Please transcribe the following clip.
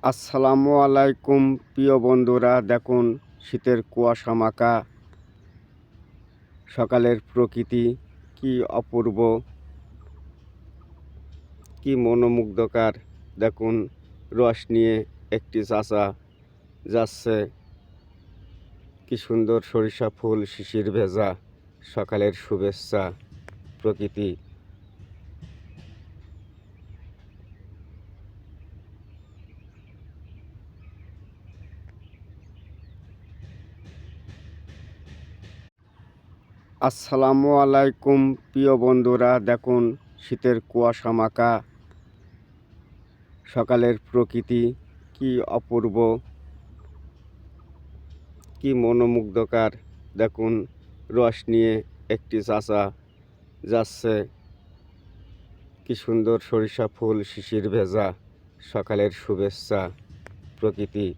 আসসালামু আলাইকুম প্রিয় বন্ধুরা, দেখুন শীতের কুয়াশা মাখা সকালের প্রকৃতি কি অপূর্ব, কি মনোমুগ্ধকর। দেখুন রস নিয়ে একটি চাচা যাচ্ছে, কি সুন্দর সরিষা ফুল শিশির ভেজা সকালের শুভেচ্ছা প্রকৃতি। আসসালামু আলাইকুম প্রিয় বন্ধুরা, দেখুন শীতের কুয়াশা মাখা সকালের প্রকৃতি কি অপূর্ব, কি মনোমুগ্ধকর। দেখুন রস নিয়ে একটি চাচা যাচ্ছে, কি সুন্দর সরিষা ফুল শিশির ভেজা সকালের শুভেচ্ছা প্রকৃতি।